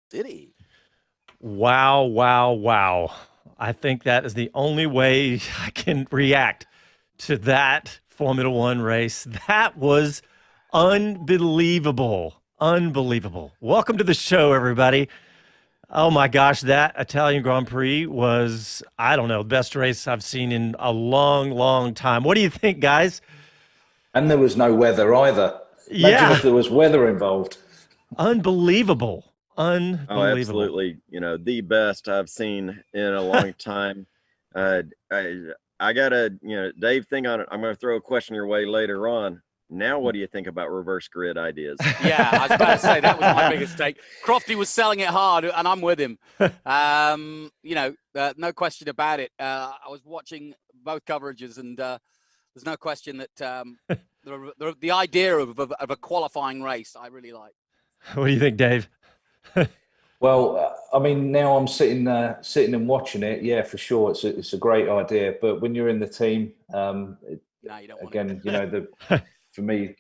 Did he? Wow, wow, wow. I think that is the only way I can react to that Formula One race. That was unbelievable. Unbelievable. Welcome to the show, everybody. Oh my gosh, that Italian Grand Prix was, I don't know, the best race I've seen in a long, long time. What do you think, guys? And there was no weather either. Imagine Yeah, if there was weather involved. unbelievable. Oh, Unbelievable. absolutely. The best I've seen in a long time. Uh, I, I got to, Dave, think on it. I'm going to throw a question your way later on. Now, what do you think about reverse grid ideas? Yeah, I was about to say that was my biggest take. Crofty was selling it hard, and I'm with him. No question about it. I was watching both coverages, and there's no question that the idea of a qualifying race I really like. What do you think, Dave? Well, I mean, now I'm sitting and watching it. Yeah, for sure, it's a great idea. But when you're in the team, No, you don't want again, for me,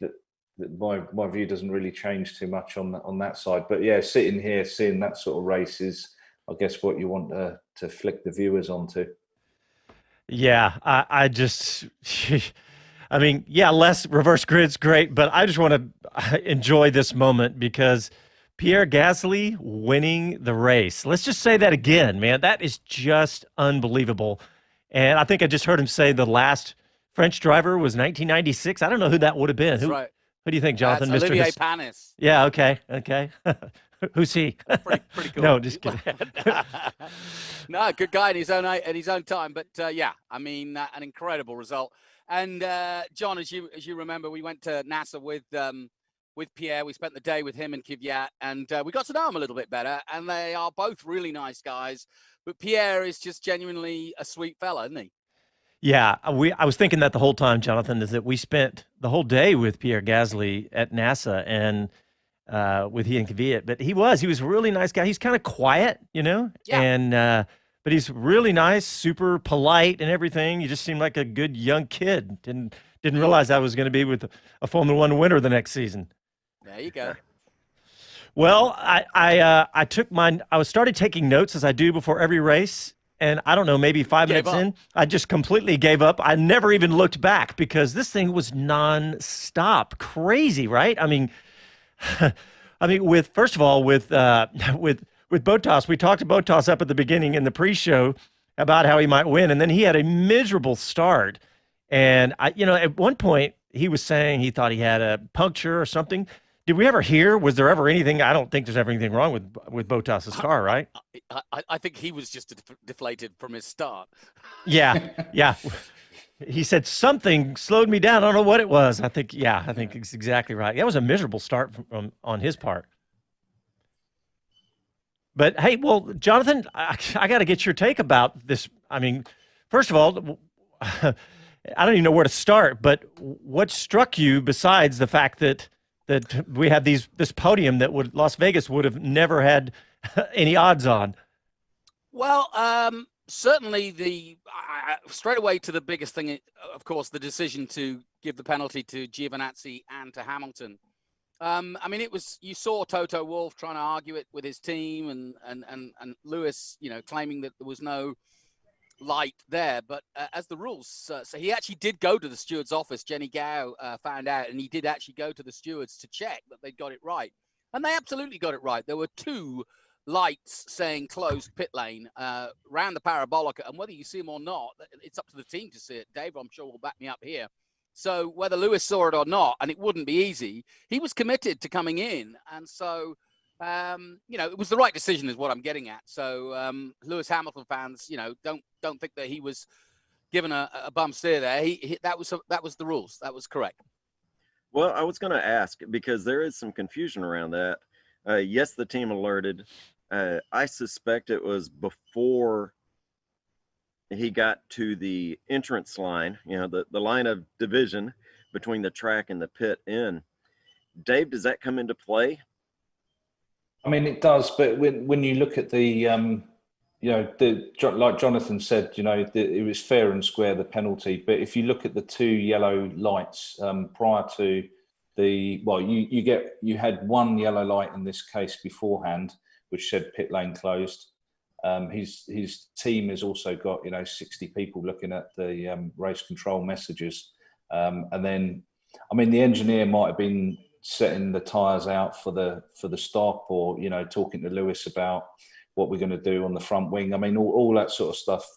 my view doesn't really change too much on that side. But yeah, sitting here seeing that sort of race is, I guess, what you want to flick the viewers onto. Yeah, I just, I mean, yeah, less reverse grid's great, but I just want to enjoy this moment because Pierre Gasly winning the race. Let's just say that again, man. That is just unbelievable. And I think I just heard him say the last French driver was 1996. I don't know who that would have been. That's right. Who do you think, That's Jonathan? Mr. Olivier Panis. Yeah, okay, okay. Who's he? Pretty cool. No, just kidding. No, good guy in his own time. But yeah, I mean, an incredible result. And John, as you remember, we went to NASA with Pierre. We spent the day with him and Kvyat, and we got to know him a little bit better. And they are both really nice guys. But Pierre is just genuinely a sweet fella, isn't he? Yeah, I was thinking that the whole time, Jonathan, is that we spent the whole day with Pierre Gasly at NASA and with he and Kvyat, but he was a really nice guy. He's kind of quiet, Yeah. and but he's really nice, super polite and everything. He just seemed like a good young kid. Didn't realize I was going to be with a Formula One winner the next season. There you go. Well, I took mine. I was started taking notes as I do before every race, and I don't know, maybe 5 minutes in, I just completely gave up. I never even looked back because this thing was nonstop, crazy, right? I mean, with first of all, with Botas, we talked to Botas up at the beginning in the pre-show about how he might win, and then he had a miserable start. And at one point he was saying he thought he had a puncture or something. Did we ever hear? Was there ever anything? I don't think there's ever anything wrong with Botas's car, right? I think he was just deflated from his start. Yeah, yeah. He said something slowed me down. I don't know what it was. I think it's exactly right. That was a miserable start on his part. But hey, well, Jonathan, I got to get your take about this. I mean, first of all, I don't even know where to start. But what struck you besides the fact that we have this podium that Las Vegas would have never had any odds on? Well, certainly straight away to the biggest thing, of course, the decision to give the penalty to Giovinazzi and to Hamilton. I mean, you saw Toto Wolff trying to argue it with his team, and Lewis, claiming that there was no light there. But as the rules, so he actually did go to the steward's office. Jenny Gao found out, and he did actually go to the stewards to check that they'd got it right, and they absolutely got it right. There were two lights saying closed pit lane around the parabolic, and whether you see them or not, it's up to the team to see it. Dave, I'm sure, will back me up here. So whether Lewis saw it or not, and it wouldn't be easy, he was committed to coming in, and so it was the right decision, is what I'm getting at. So Lewis Hamilton fans, don't think that he was given a bum steer there. That was the rules. That was correct. Well, I was going to ask because there is some confusion around that. Yes, the team alerted. I suspect it was before he got to the entrance line, the line of division between the track and the pit in. Dave, does that come into play? I mean, it does, but when you look at like Jonathan said, it was fair and square, the penalty. But if you look at the two yellow lights prior to you had one yellow light in this case beforehand, which said pit lane closed. His team has also got 60 people looking at the race control messages, and then the engineer might have been setting the tyres out for the stop, or talking to Lewis about what we're going to do on the front wing. All that sort of stuff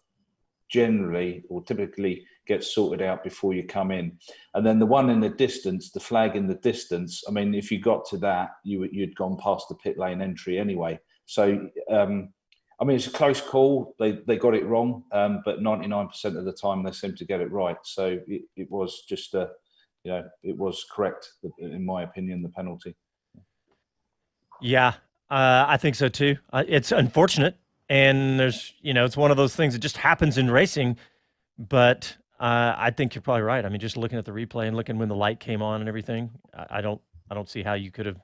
generally or typically gets sorted out before you come in. And then the one in the distance, the flag in the distance, if you got to that, you'd gone past the pit lane entry anyway. So it's a close call. They got it wrong, but 99% of the time they seem to get it right. So it was just it was correct, in my opinion, the penalty. Yeah, I think so too. It's unfortunate, and there's it's one of those things that just happens in racing. But I think you're probably right. Just looking at the replay and looking when the light came on and everything, I don't see how you could have,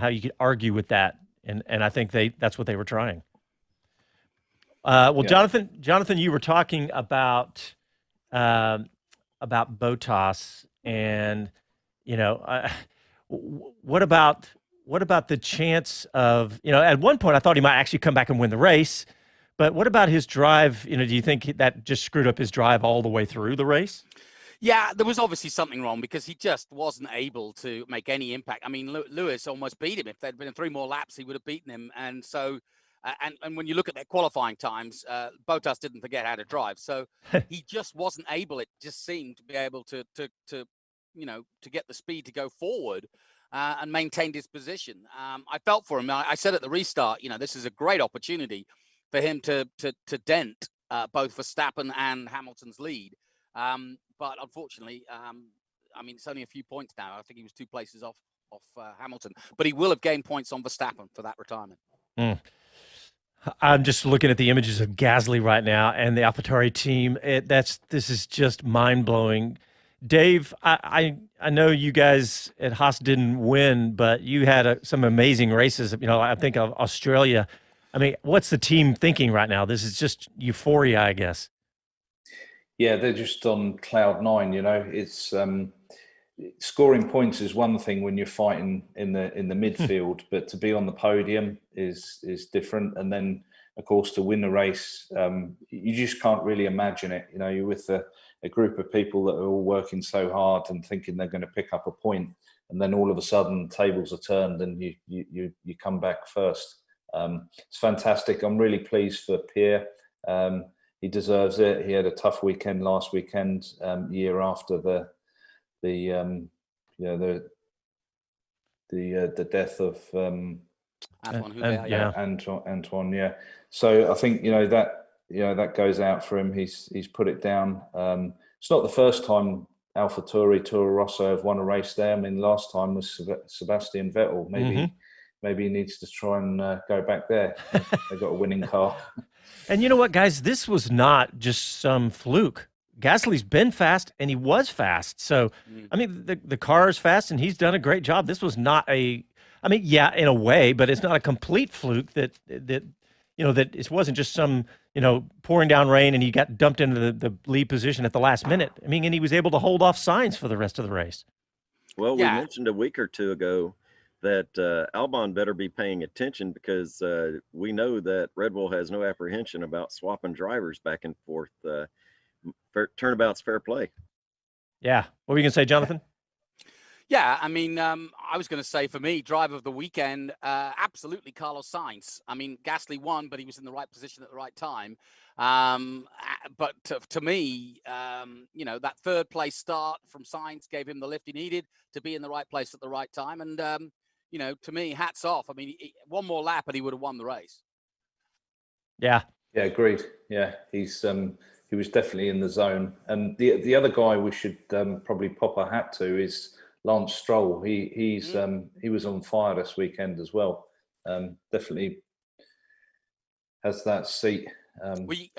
how you could argue with that. And I think that's what they were trying. Well, yeah. Jonathan, you were talking about Bottas, and what about the chance of, at one point I thought he might actually come back and win the race, but what about his drive? Do you think that just screwed up his drive all the way through the race? Yeah, there was obviously something wrong because he just wasn't able to make any impact. Lewis almost beat him. If there'd been 3 more laps, he would have beaten him. And so, and when you look at their qualifying times, Bottas didn't forget how to drive. So he just wasn't able. It just seemed to be able to get the speed to go forward and maintained his position. I felt for him. I said at the restart, this is a great opportunity for him to dent both Verstappen and Hamilton's lead. But unfortunately, it's only a few points now. I think he was 2 places off Hamilton, but he will have gained points on Verstappen for that retirement. I'm just looking at the images of Gasly right now and the AlphaTauri team. This is just mind blowing. Dave, I know you guys at Haas didn't win, but you had some amazing races. I think of Australia. What's the team thinking right now? This is just euphoria, I guess. Yeah, they're just on cloud 9. It's scoring points is one thing when you're fighting in the midfield, but to be on the podium is different. And then, of course, to win the race, you just can't really imagine it. You're with a group of people that are all working so hard and thinking they're going to pick up a point, and then all of a sudden tables are turned and you come back first. It's fantastic. I'm really pleased for Pierre. He deserves it. He had a tough weekend last weekend, year after the death of Antoine. Yeah. So I think that goes out for him. He's put it down. It's not the first time AlphaTauri, Toro Rosso have won a race there. Last time was Sebastian Vettel. Maybe he needs to try and go back there. They got a winning car. And you know what, guys? This was not just some fluke. Gasly's been fast, and he was fast. So, the car is fast, and he's done a great job. This was not in a way, but it's not a complete fluke that it wasn't just some, pouring down rain and he got dumped into the lead position at the last minute. And he was able to hold off Sainz for the rest of the race. Well, we mentioned a week or two ago that Albon better be paying attention because we know that Red Bull has no apprehension about swapping drivers back and forth. Turnabout's fair play. Yeah. What were you going to say, Jonathan? Yeah, I was going to say, for me, driver of the weekend, absolutely Carlos Sainz. Gasly won, but he was in the right position at the right time. But to me, that 3rd place start from Sainz gave him the lift he needed to be in the right place at the right time. And, to me, hats off. One more lap and he would have won the race. Yeah. Yeah, agreed. Yeah, he was definitely in the zone. And the other guy we should probably pop a hat to is Lance Stroll. He was on fire this weekend as well. Definitely has that seat. Like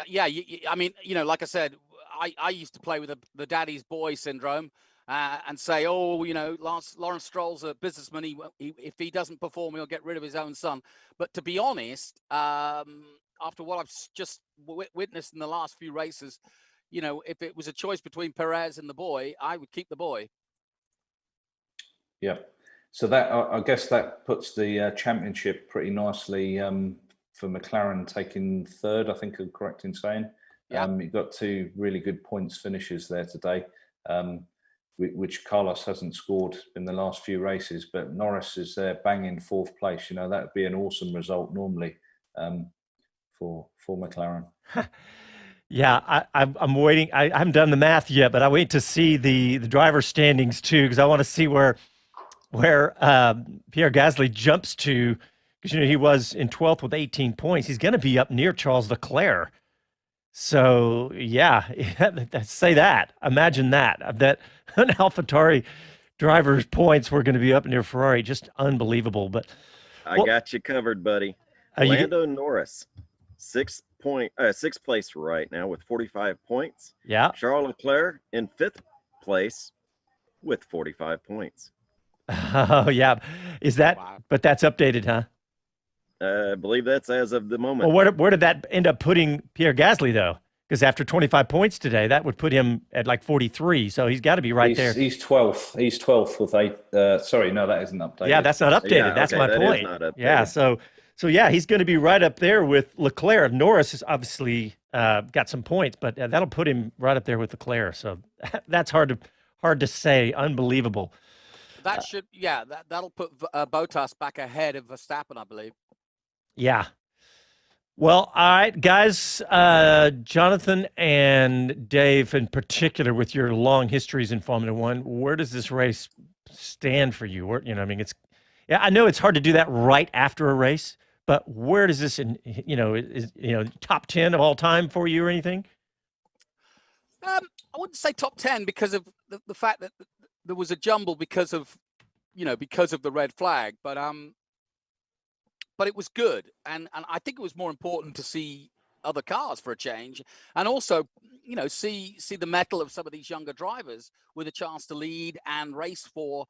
I said, I used to play with the daddy's boy syndrome and say, Lawrence Stroll's a businessman. If he doesn't perform, he'll get rid of his own son. But to be honest, after what I've just witnessed in the last few races, if it was a choice between Perez and the boy, I would keep the boy. Yeah. So that I guess that puts the championship pretty nicely for McLaren taking third. I think I'm correct in saying. Yeah. You got 2 really good points finishes there today, which Carlos hasn't scored in the last few races. But Norris is there banging 4th place. You know, that would be an awesome result normally for McLaren. Yeah, I'm waiting. I haven't done the math yet, but I wait to see the driver standings too, because I want to see where Pierre Gasly jumps to, because he was in 12th with 18 points. He's going to be up near Charles Leclerc. So yeah, say that. Imagine that an AlphaTauri driver's points were going to be up near Ferrari. Just unbelievable. But I got you covered, buddy. Lando Norris, 6th place right now with 45 points. Yeah. Charles Leclerc in 5th place with 45 points. Oh yeah, is that? Wow. But that's updated, huh? I believe that's as of the moment. Well, where did that end up putting Pierre Gasly though? Because after 25 points today, that would put him at like 43. So he's got to be right there. He's 12th. He's 12th with 8. Sorry, no, that isn't updated. Yeah, that's not updated. Yeah, that's okay, my that point. Is not updated. Yeah, so yeah, he's going to be right up there with Leclerc. Norris has obviously got some points, but that'll put him right up there with Leclerc. So that's hard to say. Unbelievable. That should, that'll put Bottas back ahead of Verstappen, I believe. Yeah. Well, all right, guys, Jonathan and Dave in particular, with your long histories in Formula One, where does this race stand for you? Where, I mean, I know it's hard to do that right after a race, but where does this, is top 10 of all time for you or anything? I wouldn't say top 10 because of the fact that there was a jumble because of the red flag, but it was good, and I think it was more important to see other cars for a change, and also see the mettle of some of these younger drivers with a chance to lead and race for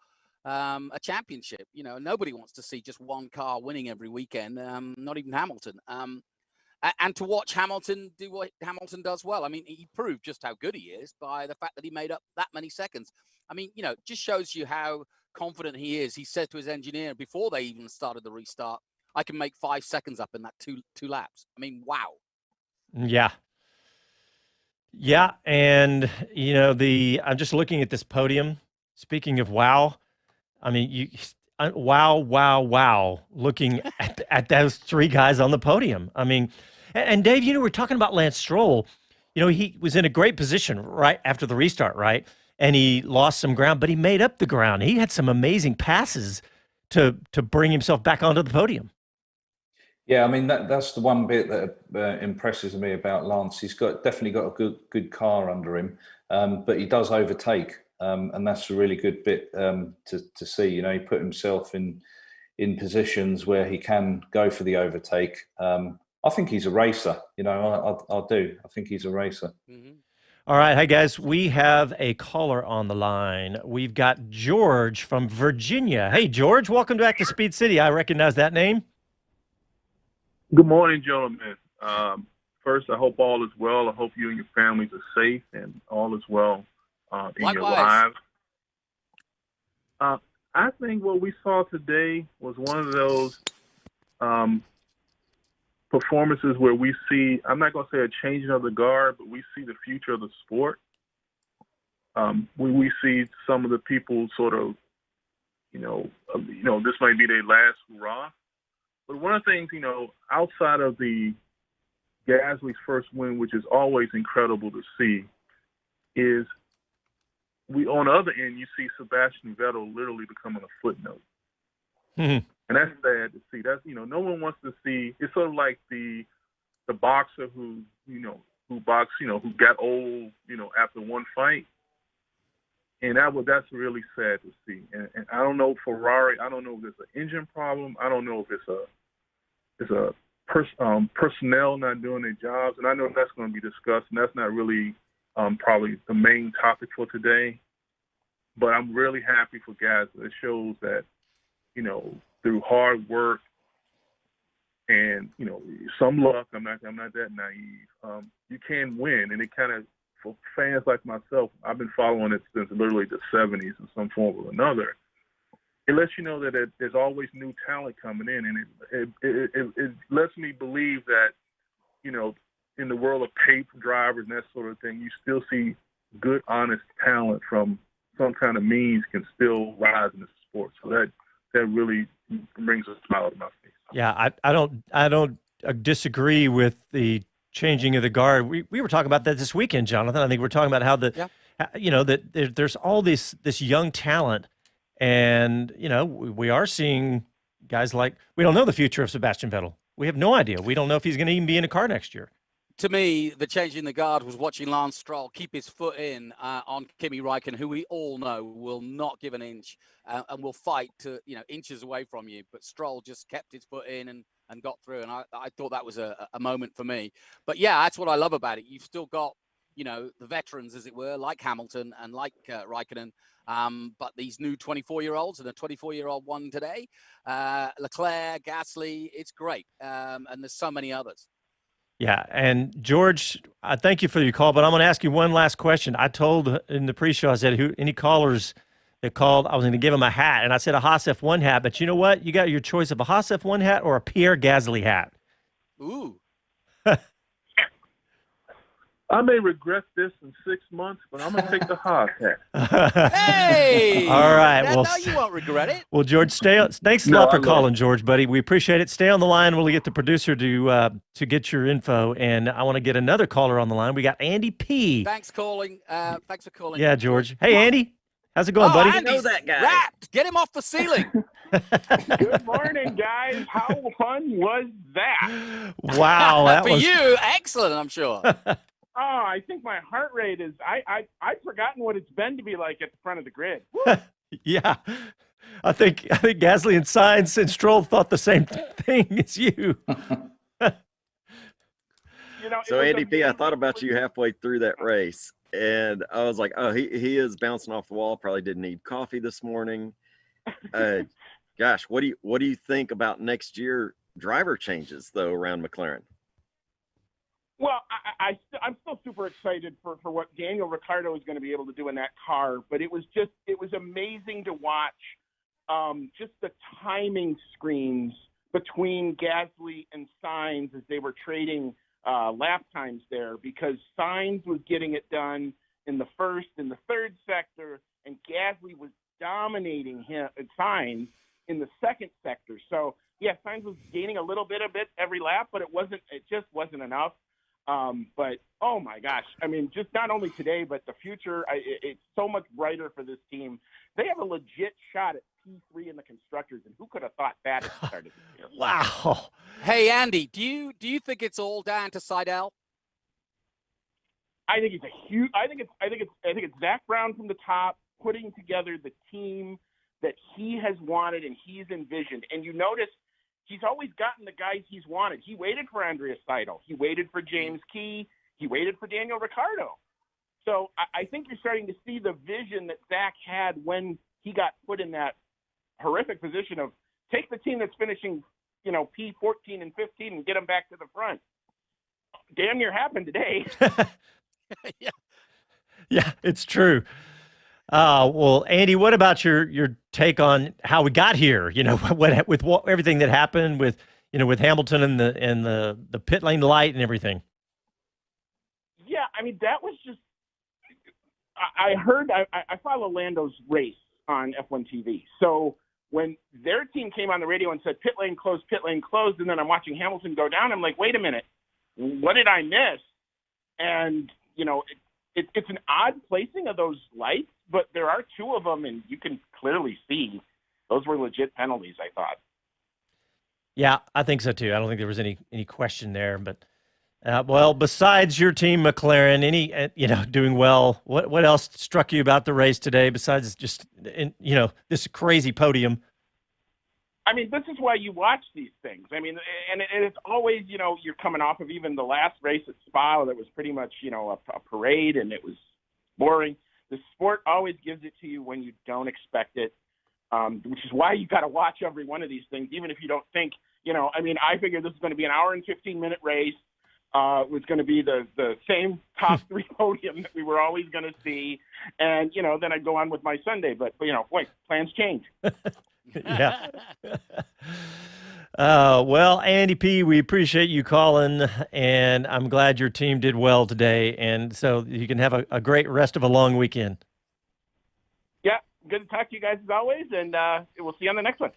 a championship. Nobody wants to see just one car winning every weekend, not even Hamilton. And to watch Hamilton do what Hamilton does well. I mean, he proved just how good he is by the fact that he made up that many seconds. I mean, just shows you how confident he is. He said to his engineer before they even started the restart, I can make 5 seconds up in that two laps. I mean, wow. Yeah. Yeah. And, I'm just looking at this podium. Speaking of wow, I mean, wow, looking at those 3 guys on the podium. I mean, and Dave, we're talking about Lance Stroll. He was in a great position right after the restart, right? And he lost some ground, but he made up the ground. He had some amazing passes to bring himself back onto the podium. Yeah, I mean that's the one bit that impresses me about Lance. He's definitely got a good car under him, but he does overtake, and that's a really good bit to see. He put himself in positions where he can go for the overtake. I think he's a racer. I do. I think he's a racer. Mm-hmm. All right, hi guys. We have a caller on the line. We've got George from Virginia. Hey, George, welcome back to Speed City. I recognize that name. Good morning, gentlemen. First, I hope all is well. I hope you and your families are safe and all is well in your lives. I think what we saw today was one of those performances where we see, I'm not going to say a changing of the guard, but we see the future of the sport. We see some of the people sort of, this might be their last hurrah. But one of the things, outside of the Gasly's first win, which is always incredible to see, is on the other end, you see Sebastian Vettel literally becoming a footnote. Mm-hmm. And that's sad to see. That's, no one wants to see, it's sort of like the boxer who boxed, who got old, after one fight. And that's really sad to see. And I don't know, Ferrari, I don't know if it's an engine problem. I don't know if it's personnel not doing their jobs. And I know that's going to be discussed, and that's not really probably the main topic for today. But I'm really happy for guys. It shows that, through hard work and, some luck, I'm not that naive, you can win. And it kind of, for fans like myself, I've been following it since literally the 70s in some form or another. it lets you know that there's always new talent coming in, and it lets me believe that, you know, in the world of pace drivers and that sort of thing, you still see good, honest talent from some kind of means can still rise in the sport. So that really brings a smile to my face. Yeah, I don't disagree with the changing of the guard. We were talking about that this weekend, Jonathan. I think we're talking about how that there's all this young talent, and we are seeing guys like, we don't know the future of Sebastian Vettel. We have no idea. We don't know if he's going to even be in a car next year. To me, the change in the guard was watching Lance Stroll keep his foot in on Kimi Räikkönen, who we all know will not give an inch and will fight to inches away from you. But Stroll just kept his foot in and got through, and I thought that was a moment for me. But yeah, that's what I love about it. You've still got the veterans, as it were, like Hamilton and like Räikkönen, but these new 24-year-olds, and a 24-year-old one today, Leclerc, Gasly, it's great, and there's so many others. Yeah, and George, I thank you for your call, but I'm going to ask you one last question. I told in the pre-show, I said, any callers that called, I was going to give them a hat, and I said a Haas F1 hat, but you know what? You got your choice of a Haas F1 hat or a Pierre Gasly hat. Ooh. I may regret this in 6 months, but I'm going to take the Haas hat. Hey! All right. Well, no, you won't regret it. Well, George, thanks a lot for calling, George, buddy. We appreciate it. Stay on the line. We'll get the producer to get your info, and I want to get another caller on the line. We got Andy P. Thanks for calling. Yeah, George. Hey, Andy. How's it going, buddy? Andy's I know that guy. wrapped. Get him off the ceiling. Good morning, guys. How fun was that? Wow. That For was... you, excellent, I'm sure. Oh, I think my heart rate is I've forgotten what it's been to be like at the front of the grid. Yeah. I think Gasly and Sainz and Stroll thought the same thing as you. So Andy P, I thought about you halfway through that race, and I was like, oh, he is bouncing off the wall. Probably didn't need coffee this morning. Gosh, what do you think about next year driver changes though around McLaren? Well, I'm still super excited for what Daniel Ricciardo is going to be able to do in that car. But it was amazing to watch just the timing screens between Gasly and Sainz as they were trading lap times there, because Sainz was getting it done in the first and the third sector, and Gasly was dominating Sainz in the second sector. So yeah, Sainz was gaining a little bit every lap, but it just wasn't enough. But oh my gosh, I mean, just not only today, but the future, it's so much brighter for this team. They have a legit shot at P3 in the constructors, and who could have thought that at the start of the year? Wow. Hey, Andy, do you think it's all down to Seidel? I think it's a huge. I think it's Zach Brown from the top putting together the team that he has wanted and he's envisioned. And you notice he's always gotten the guys he's wanted. He waited for Andreas Seidel. He waited for James Key. He waited for Daniel Ricciardo. So I think you're starting to see the vision that Zach had when he got put in that horrific position of take the team that's finishing, P14 and 15 and get them back to the front. Damn near happened today. Yeah, it's true. Well, Andy, what about your take on how we got here? With everything that happened with Hamilton and the pit lane light and everything. Yeah, I mean, that was just. I follow Lando's race on F1 TV. So when their team came on the radio and said pit lane closed, and then I'm watching Hamilton go down, I'm like, wait a minute, what did I miss? And it's an odd placing of those lights, but there are two of them, and you can clearly see those were legit penalties, I thought. Yeah, I think so too. I don't think there was any question there. But well, besides your team, McLaren, doing well, what else struck you about the race today besides just this crazy podium? I mean, this is why you watch these things. I mean, and it's always, you're coming off of even the last race at Spa that was pretty much, a parade, and it was boring. The sport always gives it to you when you don't expect it, which is why you got to watch every one of these things, even if you don't think, I figured this is going to be an hour and 15-minute race. It was going to be the same top three podium that we were always going to see. And, then I'd go on with my Sunday. But boy, plans change. Yeah. Well, Andy P., we appreciate you calling, and I'm glad your team did well today. And so you can have a great rest of a long weekend. Yeah, good to talk to you guys as always, and we'll see you on the next one.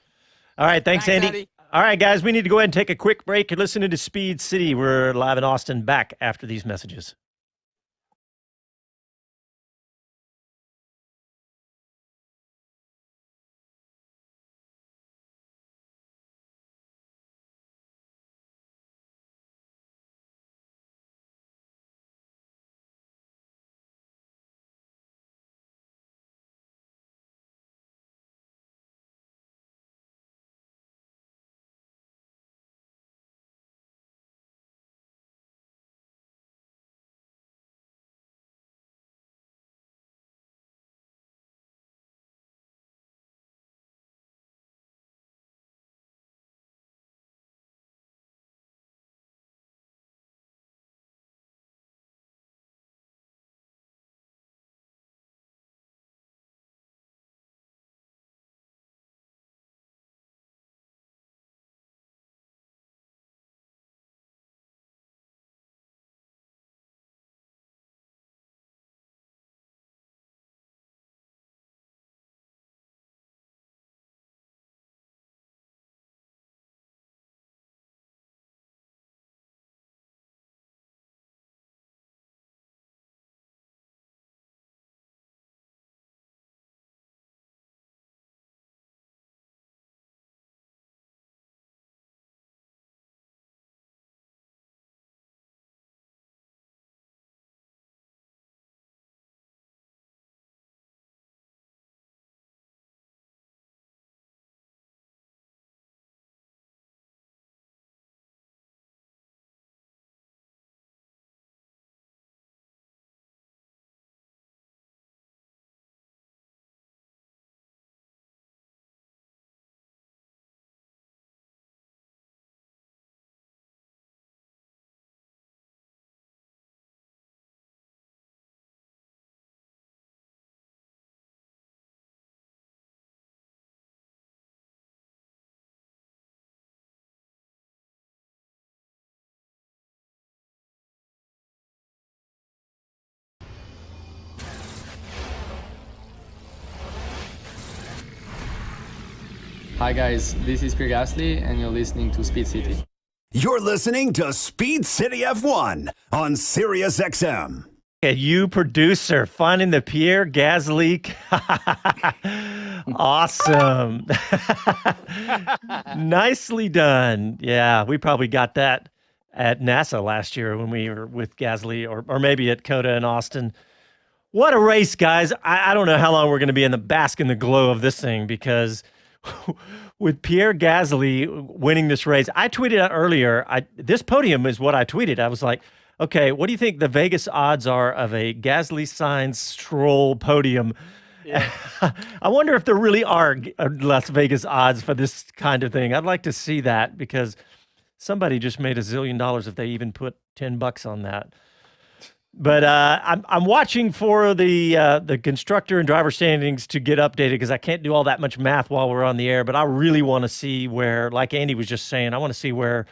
All right, thanks, Andy. Andy. All right, guys, we need to go ahead and take a quick break. You're listening to Speed City. We're live in Austin, back after these messages. Hi guys, this is Pierre Gasly and you're listening to Speed City. You're listening to Speed City F1 on Sirius XM. You producer finding the Pierre Gasly. Awesome. Nicely done. Yeah, we probably got that at NASA last year when we were with Gasly, or maybe at COTA in Austin. What a race, guys. I don't know how long we're going to be in the bask in the glow of this thing, because with Pierre Gasly winning this race, I tweeted out earlier, this podium is what I tweeted. I was like, okay, what do you think the Vegas odds are of a Gasly Sainz Stroll podium? Yeah. I wonder if there really are Las Vegas odds for this kind of thing. I'd like to see that, because somebody just made $1 zillion if they even put $10 on that. But I'm watching for the constructor and driver standings to get updated, because I can't do all that much math while we're on the air. But I really want to see where, like Andy was just saying, I want to see where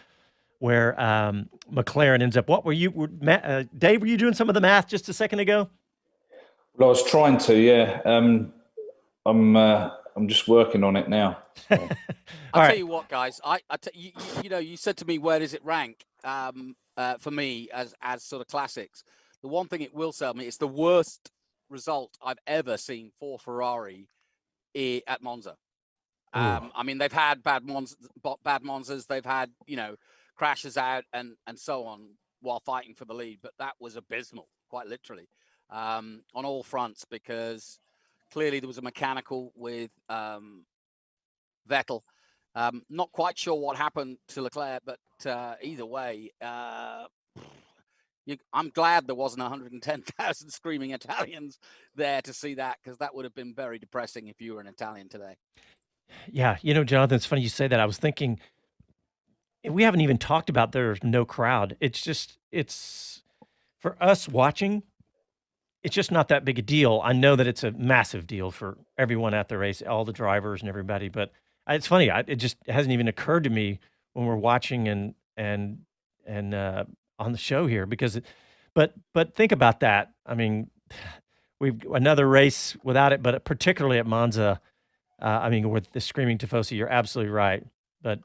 McLaren ends up. What were you, Dave? Were you doing some of the math just a second ago? Well, I was trying to, yeah. I'm just working on it now. So. I'll tell you what, guys. You said to me, where does it rank for me as sort of classics? The one thing it will tell me, it's the worst result I've ever seen for Ferrari at Monza. I mean, they've had bad Monzas. They've had, crashes out and so on while fighting for the lead. But that was abysmal, quite literally, on all fronts, because clearly there was a mechanical with Vettel. Not quite sure what happened to Leclerc, but either way, I'm glad there wasn't 110,000 screaming Italians there to see that, because that would have been very depressing if you were an Italian today. Yeah, Jonathan, it's funny you say that. I was thinking, we haven't even talked about there's no crowd. It's for us watching, it's just not that big a deal. I know that it's a massive deal for everyone at the race, all the drivers and everybody, but It's funny. It just hasn't even occurred to me when we're watching and on the show here because, but think about that. I mean, we've another race without it, but particularly at Monza. I mean, with the screaming Tifosi, you're absolutely right. But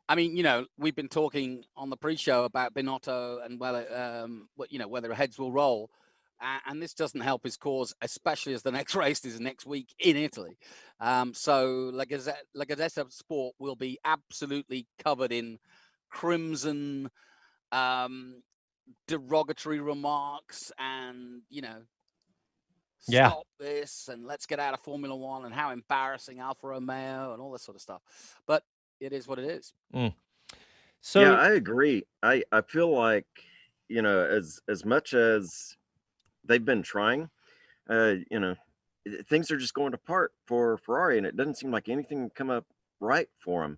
I mean, we've been talking on the pre-show about Binotto and whether heads will roll, and this doesn't help his cause, especially as the next race is next week in Italy. So La Gazzetta Sport will be absolutely covered in crimson, derogatory remarks, and stop this and let's get out of Formula One and how embarrassing Alfa Romeo and all this sort of stuff. But it is what it is. So yeah, I agree. I feel like, as much as they've been trying, things are just going apart for Ferrari, and it doesn't seem like anything can come up right for them.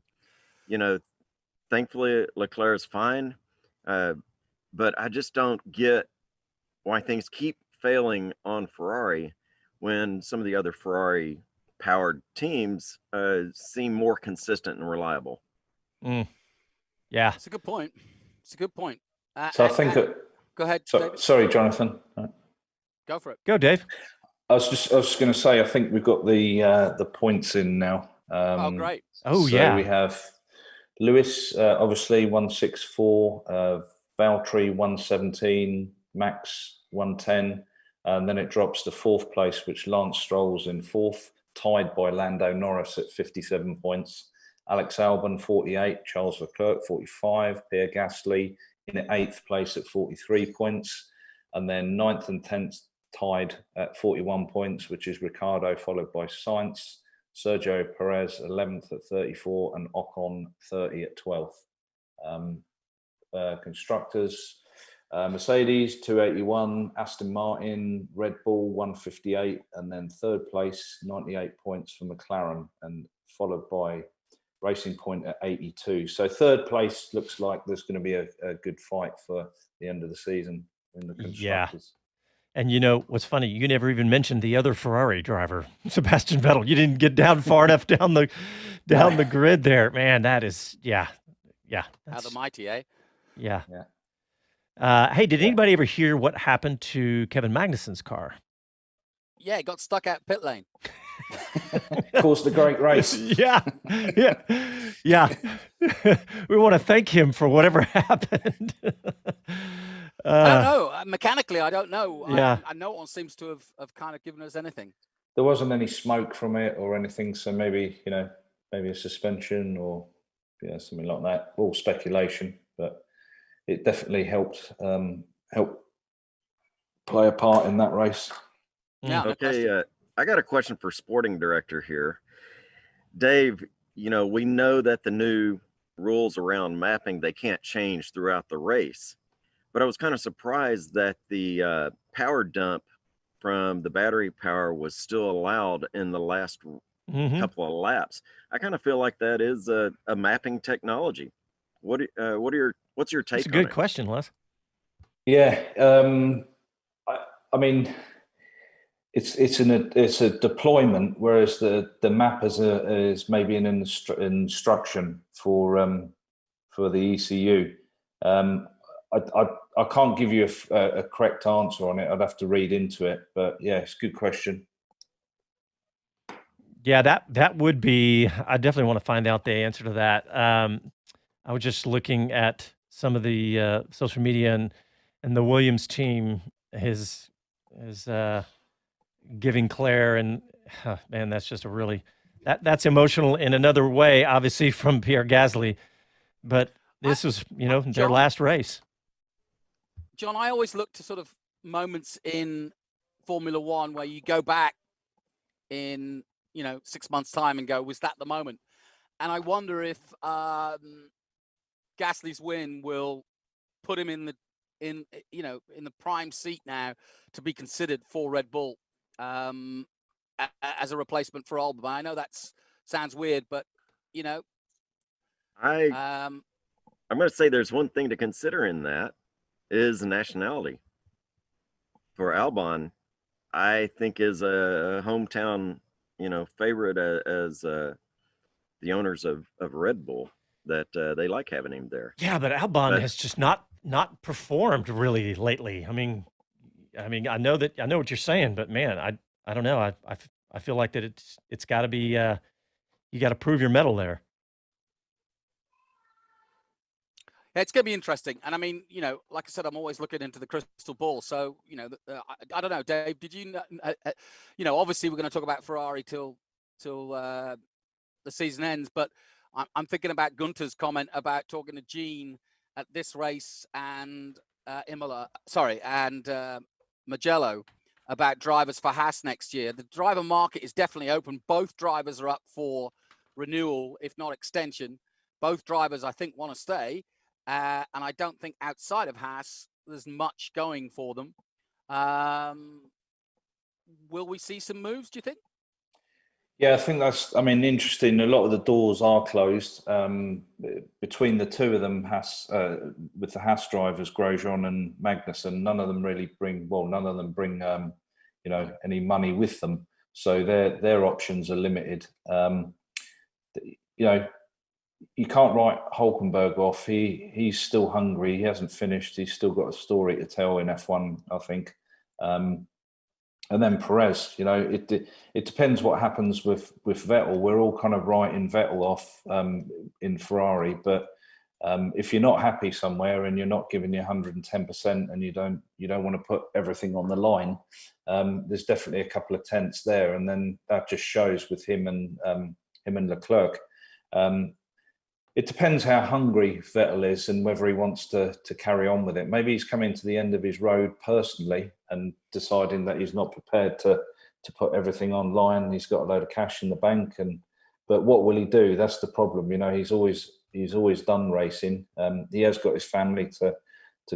Thankfully Leclerc is fine, but I just don't get why things keep failing on Ferrari when some of the other Ferrari powered teams seem more consistent and reliable. Yeah, it's a good point. So I think go ahead. Sorry, Jonathan. Go for it. Go, Dave. I was just going to say, I think we've got the points in now. Oh, great. Oh, so yeah. we have Lewis, obviously 164, Valtteri 117, Max 110, and then it drops to fourth place, which Lance Stroll's in fourth, tied by Lando Norris at 57 points. Alex Albon 48, Charles Leclerc 45, Pierre Gasly in eighth place at 43 points, and then ninth and 10th tied at 41 points, which is Ricciardo, followed by Sainz, Sergio Perez 11th at 34, and Ocon 30 at 12th. Constructors, Mercedes 281, Aston Martin, Red Bull 158, and then third place 98 points for McLaren, and followed by Racing Point at 82. So third place looks like there's going to be a good fight for the end of the season in the constructors. And what's funny? You never even mentioned the other Ferrari driver, Sebastian Vettel. You didn't get down far enough down the grid there, man. That is, yeah. How the mighty, eh? Yeah. Hey, did anybody ever hear what happened to Kevin Magnussen's car? Yeah, it got stuck out pit lane. Caused the great race. Yeah. We want to thank him for whatever happened. I don't know. Mechanically, I don't know. Yeah. No one seems to have kind of given us anything. There wasn't any smoke from it or anything, so maybe a suspension or something like that. All speculation, but it definitely helped play a part in that race. Yeah. Okay. I got a question for sporting director here, Dave. We know that the new rules around mapping, they can't change throughout the race. But I was kind of surprised that the power dump from the battery power was still allowed in the last couple of laps. I kind of feel like that is a mapping technology. What's your take? That's a good question, Les. Yeah, I mean, it's a deployment, whereas the map is maybe an instruction for the ECU. I can't give you a correct answer on it. I'd have to read into it, but yeah, it's a good question. Yeah, that would be. I definitely want to find out the answer to that. I was just looking at some of the social media, and the Williams team is giving Claire, and man, that's just that's emotional in another way, obviously from Pierre Gasly, but this was their last race. John, I always look to sort of moments in Formula One where you go back in 6 months' time and go, was that the moment? And I wonder if Gasly's win will put him in the prime seat now to be considered for Red Bull as a replacement for Albon. I know that sounds weird, but I'm going to say there's one thing to consider in that is nationality. For Albon, I think is a hometown, favorite as the owners of Red Bull that they like having him there. Yeah, but Albon has just not performed really lately. I mean, I know what you're saying, but man, I don't know. I feel like that it's got to be you got to prove your mettle there. Yeah, it's going to be interesting. And I mean, like I said, I'm always looking into the crystal ball. So, I don't know, Dave, did you know, obviously we're going to talk about Ferrari till the season ends, but I'm thinking about Gunter's comment about talking to Gene at this race and Mugello about drivers for Haas next year. The driver market is definitely open. Both drivers are up for renewal, if not extension. Both drivers, I think, want to stay. And I don't think outside of Haas, there's much going for them. Will we see some moves, do you think? Yeah, I think interesting. A lot of the doors are closed. Between the two of them, with the Haas drivers, Grosjean and Magnussen, none of them bring any money with them. So their options are limited. You can't write Hulkenberg off. He's still hungry. He hasn't finished. He's still got a story to tell in F1, I think. And then Perez, it depends what happens with Vettel. We're all kind of writing Vettel off in Ferrari, but if you're not happy somewhere and you're not giving your 110% and you don't want to put everything on the line, there's definitely a couple of tenths there, and then that just shows with him and Leclerc. It depends how hungry Vettel is and whether he wants to carry on with it. Maybe he's coming to the end of his road personally and deciding that he's not prepared to put everything online. He's got a load of cash in the bank, but what will he do? That's the problem. He's always done racing. He has got his family to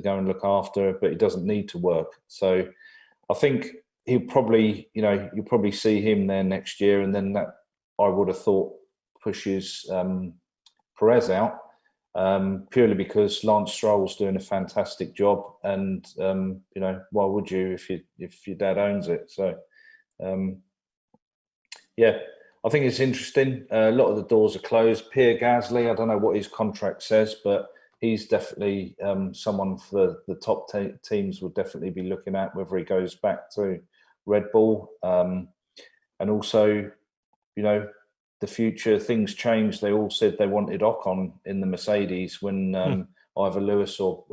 go and look after, but he doesn't need to work. So I think you'll probably see him there next year, and then that, I would have thought, pushes Perez out, purely because Lance Stroll's doing a fantastic job, and why would you if your dad owns it? So I think it's interesting. A lot of the doors are closed. Pierre Gasly, I don't know what his contract says, but he's definitely someone for the top teams would definitely be looking at, whether he goes back to Red Bull, and also the future. Things change. They all said they wanted Ocon in the Mercedes when either Lewis or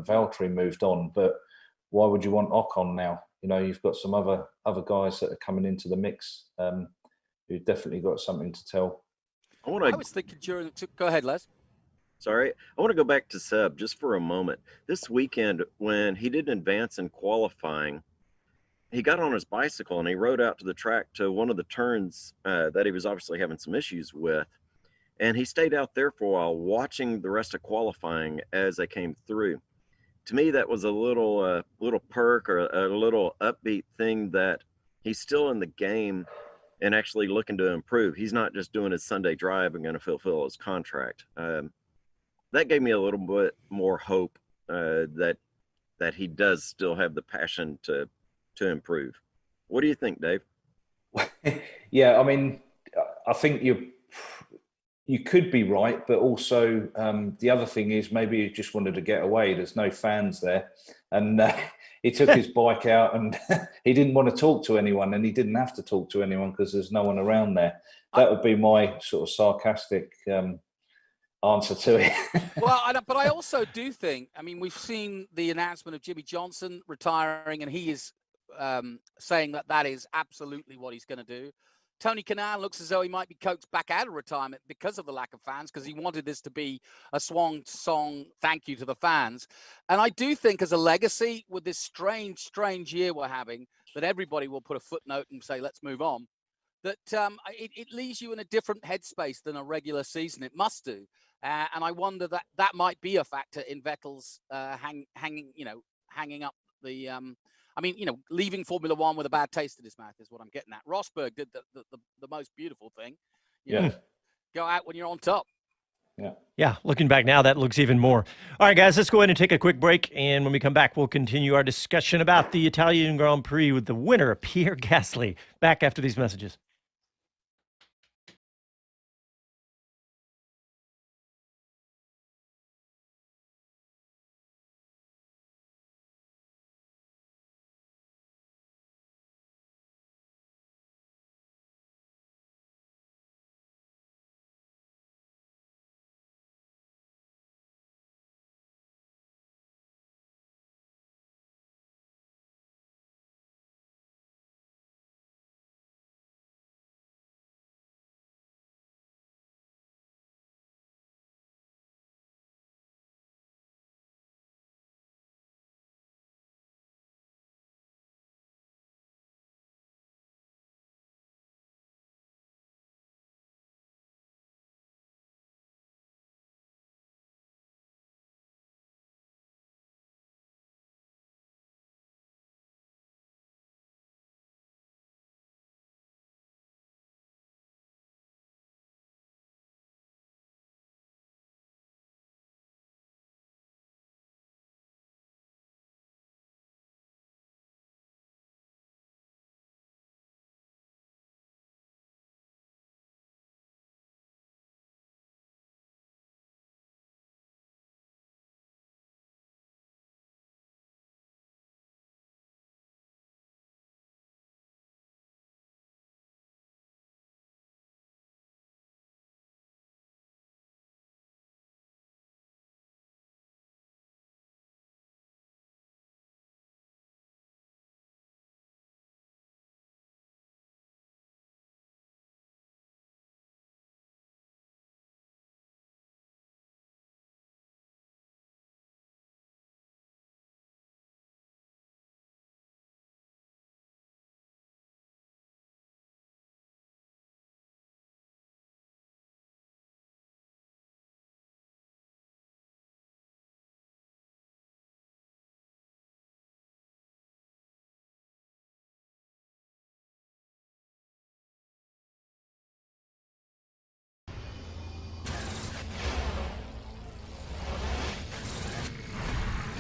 Valtteri moved on. But why would you want Ocon now? You've got some other guys that are coming into the mix who've definitely got something to tell. I was thinking go ahead, Les. Sorry, I want to go back to Seb just for a moment. This weekend, when he didn't advance in qualifying, he got on his bicycle and he rode out to the track to one of the turns that he was obviously having some issues with. And he stayed out there for a while watching the rest of qualifying as they came through. To me, that was a little perk or a little upbeat thing that he's still in the game and actually looking to improve. He's not just doing his Sunday drive and going to fulfill his contract. That gave me a little bit more hope that he does still have the passion to improve. What do you think, Dave? Yeah, I mean, I think you could be right, but also the other thing is maybe he just wanted to get away. There's no fans there, and he took his bike out and he didn't want to talk to anyone, and he didn't have to talk to anyone because there's no one around there. That would be my sort of sarcastic answer to it. Well, but I also do think, I mean, we've seen the announcement of Jimmy Johnson retiring, and he is saying that is absolutely what he's going to do. Tony Kanaan looks as though he might be coaxed back out of retirement because of the lack of fans, because he wanted this to be a swan song thank you to the fans. And I do think as a legacy, with this strange year we're having, that everybody will put a footnote and say, let's move on, that it leaves you in a different headspace than a regular season. It must do. And I wonder that might be a factor in Vettel's hanging up the leaving Formula One with a bad taste in his mouth is what I'm getting at. Rosberg did the most beautiful thing. Go out when you're on top. Yeah, looking back now, that looks even more. All right, guys, let's go ahead and take a quick break. And when we come back, we'll continue our discussion about the Italian Grand Prix with the winner, Pierre Gasly. Back after these messages.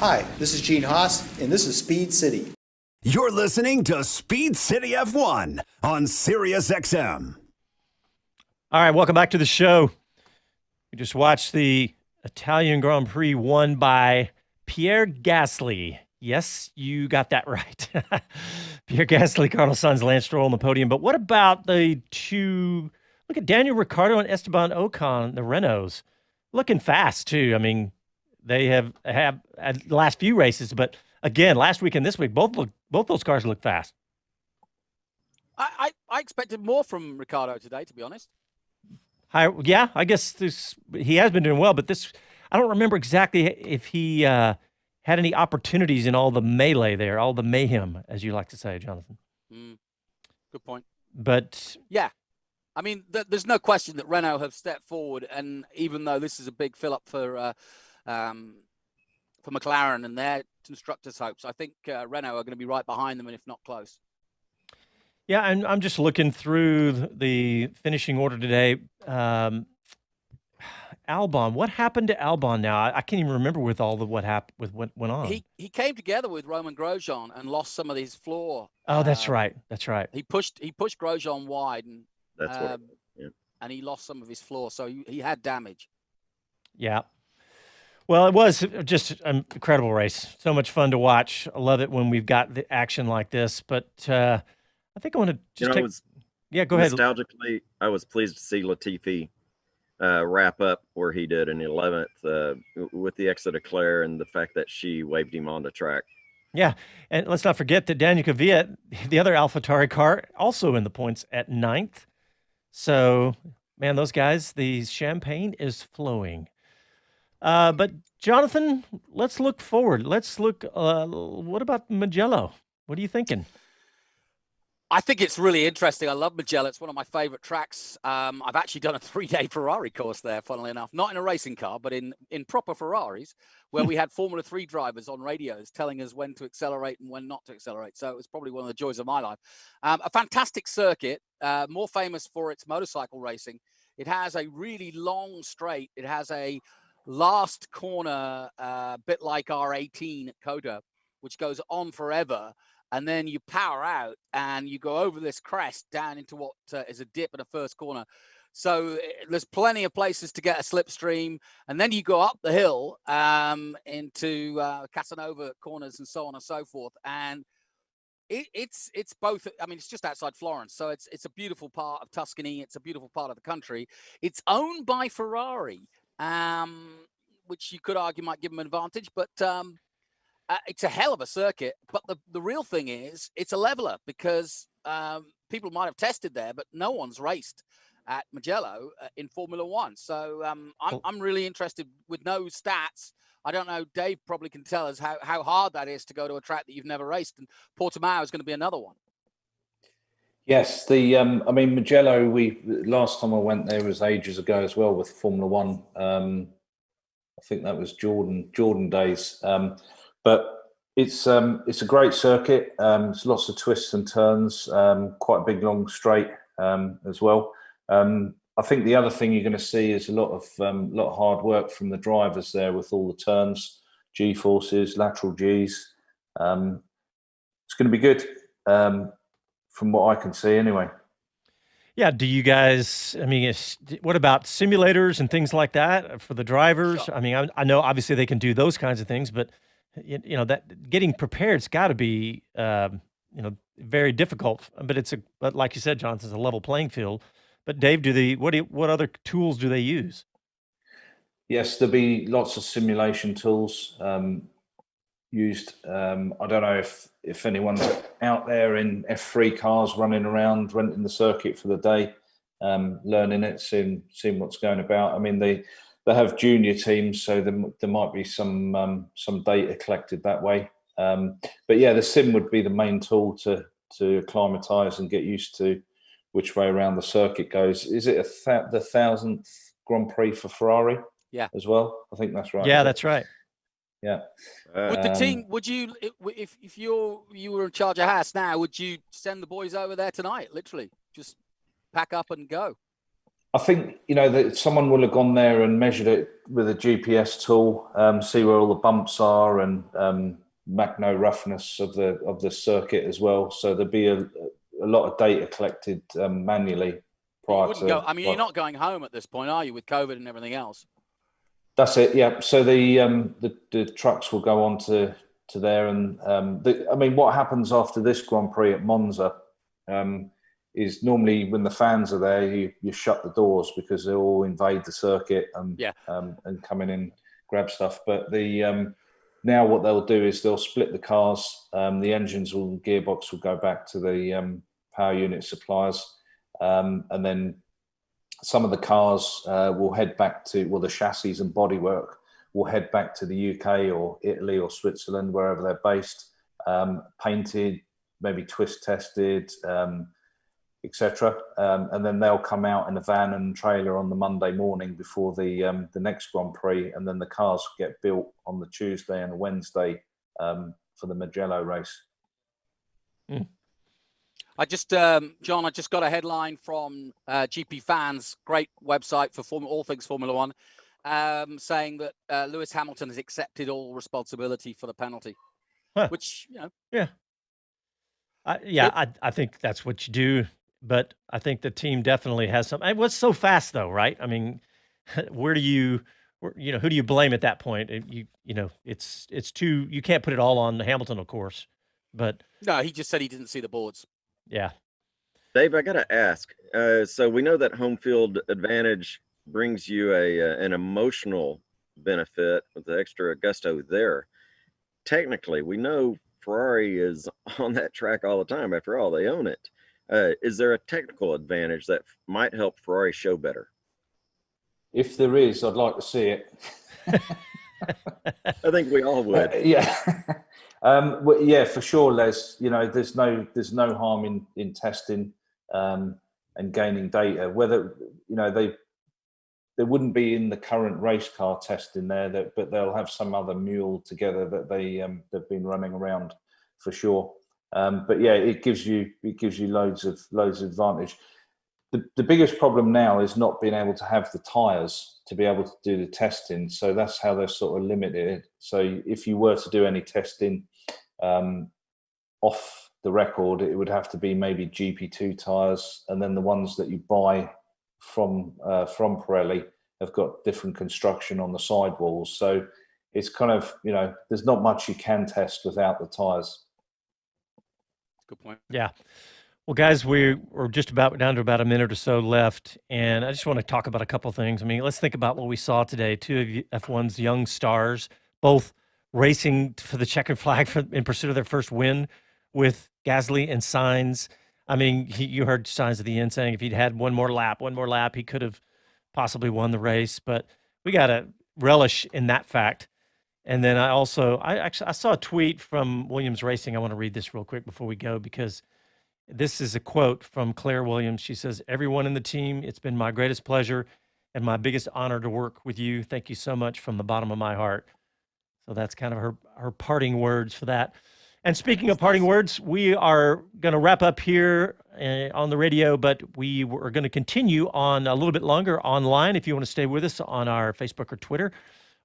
Hi, this is Gene Haas, and this is Speed City. You're listening to Speed City F1 on Sirius XM. All right, welcome back to the show. We just watched the Italian Grand Prix won by Pierre Gasly. Yes, you got that right. Pierre Gasly, Carlos Sainz, Lance Stroll on the podium. But what about the two? Look at Daniel Ricciardo and Esteban Ocon, the Renaults, looking fast too. I mean, they have the last few races, but again, last week and this week, both those cars look fast. I expected more from Ricciardo today, to be honest. Yeah, I guess he has been doing well, but I don't remember exactly if he had any opportunities in all the melee there, all the mayhem, as you like to say, Jonathan. Good point. But yeah, I mean, there's no question that Renault have stepped forward, and even though this is a big fill-up for McLaren and their constructors' hopes, I think Renault are going to be right behind them, and if not close. Yeah, and I'm just looking through the finishing order today. Albon, what happened to Albon now? I can't even remember what went on. He came together with Roman Grosjean and lost some of his floor. Oh, that's right. That's right. He pushed Grosjean wide, and that's what. Yeah. And he lost some of his floor, so he had damage. Yeah. Well, it was just an incredible race. So much fun to watch. I love it when we've got the action like this. But I think I want to just go ahead. Nostalgically, I was pleased to see Latifi wrap up where he did in 11th with the exit of Claire and the fact that she waved him on the track. Yeah, and let's not forget that Daniel Kvyat, the other AlphaTauri car, also in the points at 9th. So, man, those guys, the champagne is flowing. But Jonathan, let's look forward. Let's look. What about Mugello? What are you thinking? I think it's really interesting. I love Mugello. It's one of my favorite tracks. I've actually done a 3-day Ferrari course there, funnily enough. Not in a racing car, but in proper Ferraris, where we had Formula 3 drivers on radios telling us when to accelerate and when not to accelerate. So it was probably one of the joys of my life. A fantastic circuit, more famous for its motorcycle racing. It has a really long straight. It has a last corner, bit like R18 at Coda, which goes on forever. And then you power out and you go over this crest down into what is a dip at a first corner. So there's plenty of places to get a slipstream. And then you go up the hill into Casanova corners and so on and so forth. And it's both. I mean, it's just outside Florence. So it's a beautiful part of Tuscany. It's a beautiful part of the country. It's owned by Ferrari, which you could argue might give them an advantage. But it's a hell of a circuit, but the real thing is it's a leveler because people might have tested there, but no one's raced at Mugello in Formula One. So I'm really interested with no stats. I don't know. Dave probably can tell us how hard that is to go to a track that you've never raced, and Portimao is going to be another one. Yes, I mean Mugello. Last time I went there was ages ago as well with Formula One. I think that was Jordan days. But it's a great circuit. There's lots of twists and turns, quite a big long straight as well. I think the other thing you're going to see is a lot of hard work from the drivers there with all the turns, G forces, lateral Gs. It's going to be good from what I can see anyway. Yeah. Do you guys, I mean, what about simulators and things like that for the drivers? Sure. I mean, I know obviously they can do those kinds of things, but you know, that getting prepared's got to be, very difficult, but like you said, Jonathan, it's a level playing field. But Dave, what other tools do they use? Yes, there'll be lots of simulation tools used. I don't know if anyone's out there in F3 cars running around, renting the circuit for the day, learning it, seeing what's going about. I mean, they have junior teams, so there might be some data collected that way. But yeah, the sim would be the main tool to acclimatise and get used to which way around the circuit goes. Is it the 1000th Grand Prix for Ferrari? Yeah, as well. I think that's right. Yeah, that's right. Yeah. Would the team? Would you, if you were in charge of Haas now, would you send the boys over there tonight? Literally, just pack up and go. I think, that someone will have gone there and measured it with a GPS tool, see where all the bumps are, and map no roughness of the circuit as well. So there'll be a lot of data collected manually prior to. You're not going home at this point, are you, with COVID and everything else? That's it. Yeah. So the trucks will go on to there, and what happens after this Grand Prix at Monza is normally when the fans are there, you shut the doors because they all invade the circuit and come in and grab stuff. But now what they'll do is they'll split the cars. The gearbox will go back to the power unit suppliers, and then some of the cars will head back to, the chassis and bodywork will head back to the UK or Italy or Switzerland, wherever they're based, painted, maybe twist tested, etc. And then they'll come out in a van and trailer on the Monday morning before the next Grand Prix, and then the cars get built on the Tuesday and the Wednesday for the Mugello race. I just, John, I just got a headline from GP Fans, great website for all things Formula One, saying that Lewis Hamilton has accepted all responsibility for the penalty, which, Yeah. I think that's what you do. But I think the team definitely has some. It was so fast, though, right? I mean, who do you blame at that point? It's too. You can't put it all on Hamilton, of course. But no, he just said he didn't see the boards. Yeah, Dave, I gotta ask. So we know that home field advantage brings you an emotional benefit with the extra gusto there. Technically, we know Ferrari is on that track all the time. After all, they own it. Is there a technical advantage that might help Ferrari show better? If there is, I'd like to see it. I think we all would. Yeah, for sure, Les. There's no harm in testing and gaining data. Whether they wouldn't be in the current race car testing there, but they'll have some other mule together that they've been running around for sure. But yeah, it gives you loads of advantage. The biggest problem now is not being able to have the tyres to be able to do the testing. So that's how they're sort of limited. So if you were to do any testing off the record, it would have to be maybe GP2 tyres, and then the ones that you buy from Pirelli have got different construction on the sidewalls. So it's kind of, there's not much you can test without the tyres. Good point. Yeah. Well, guys, we're just about down to about a minute or so left, and I just want to talk about a couple of things. I mean, let's think about what we saw today. Two of F1's young stars, both racing for the checkered flag in pursuit of their first win, with Gasly and Sainz. I mean, you heard Sainz at the end saying if he'd had one more lap, he could have possibly won the race. But we got to relish in that fact. And then I saw a tweet from Williams Racing. I want to read this real quick before we go, because this is a quote from Claire Williams. She says, "Everyone in the team, it's been my greatest pleasure and my biggest honor to work with you. Thank you so much from the bottom of my heart." So that's kind of her parting words for that. And speaking of parting words, we are going to wrap up here on the radio, but we are going to continue on a little bit longer online if you want to stay with us on our Facebook or Twitter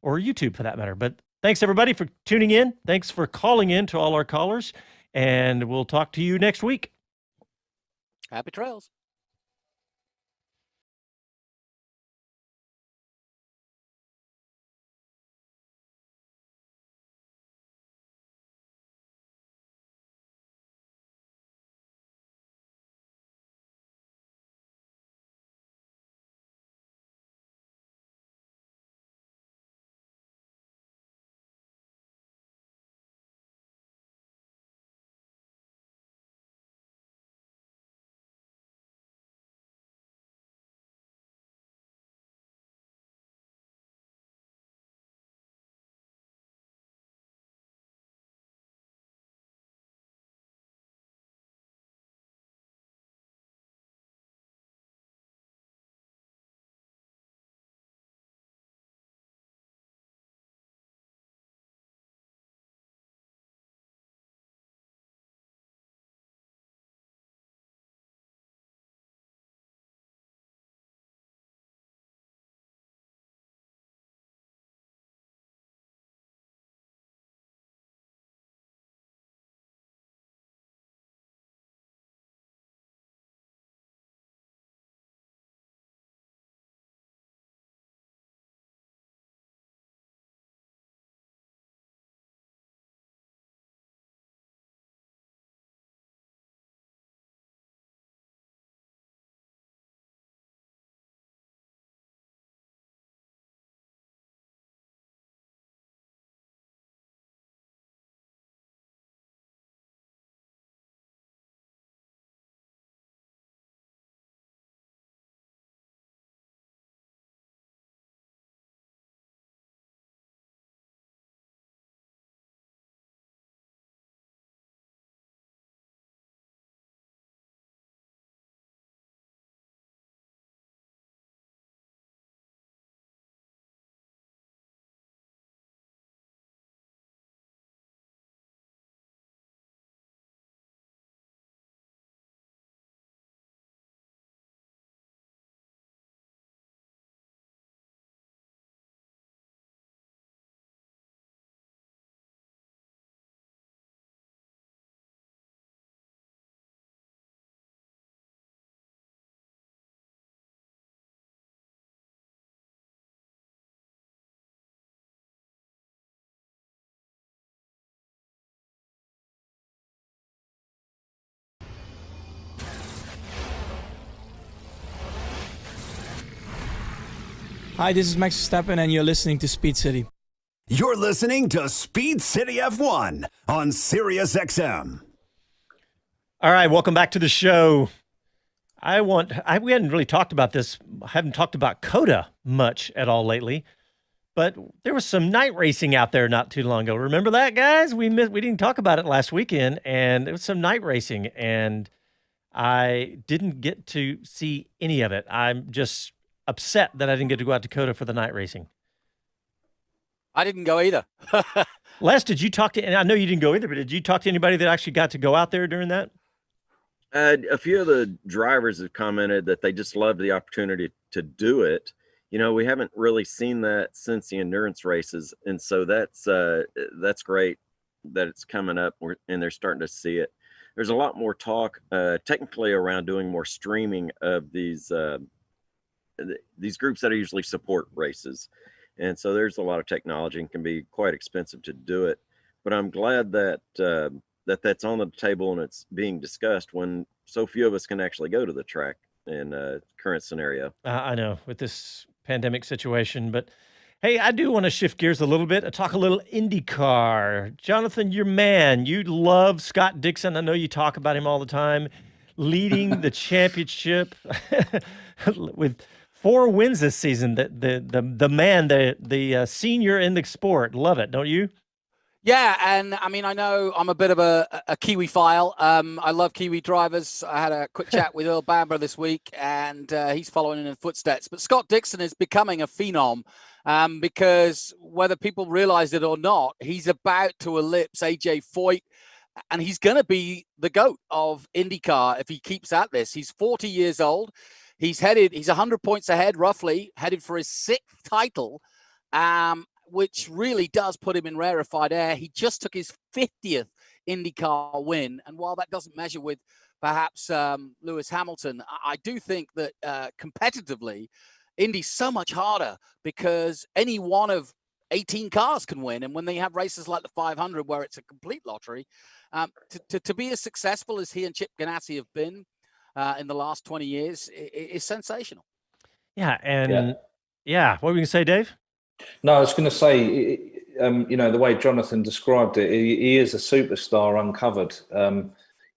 or YouTube for that matter. But thanks, everybody, for tuning in. Thanks for calling in to all our callers, and we'll talk to you next week. Happy trails. Hi, this is Max Verstappen, and you're listening to Speed City. You're listening to Speed City F1 on Sirius XM. All right, welcome back to the show. We hadn't really talked about this. I haven't talked about COTA much at all lately, but there was some night racing out there not too long ago. Remember that, guys? We didn't talk about it last weekend, and it was some night racing, and I didn't get to see any of it. I'm just upset that I didn't get to go out to COTA for the night racing. I didn't go either. Les, did you talk to, and I know you didn't go either, but did you talk to anybody that actually got to go out there during that? A few of the drivers have commented that they just loved the opportunity to do it. You know, we haven't really seen that since the endurance races. And so that's great that it's coming up and they're starting to see it. There's a lot more talk technically around doing more streaming of these groups that usually support races. And so there's a lot of technology and can be quite expensive to do it. But I'm glad that that's on the table and it's being discussed when so few of us can actually go to the track in current scenario. I know with this pandemic situation, but hey, I do want to shift gears a little bit and talk a little IndyCar. Jonathan, your man, you love Scott Dixon. I know you talk about him all the time, leading the championship with 4 wins this season. The man, the senior in the sport. Love it, don't you? Yeah, and I mean, I know I'm a bit of a Kiwi file. I love Kiwi drivers. I had a quick chat with Earl Bamber this week, and he's following in the footsteps. But Scott Dixon is becoming a phenom because whether people realize it or not, he's about to ellipse AJ Foyt, and he's going to be the GOAT of IndyCar if he keeps at this. He's 40 years old. He's 100 points ahead, roughly, headed for his 6th title. Which really does put him in rarefied air. He just took his 50th IndyCar win. And while that doesn't measure with perhaps Lewis Hamilton, I do think that competitively, Indy's so much harder because any one of 18 cars can win. And when they have races like the 500, where it's a complete lottery, to be as successful as he and Chip Ganassi have been in the last 20 years is sensational. Yeah. And yeah. What were you going to say, Dave? No, I was going to say, you know, the way Jonathan described it, he is a superstar uncovered.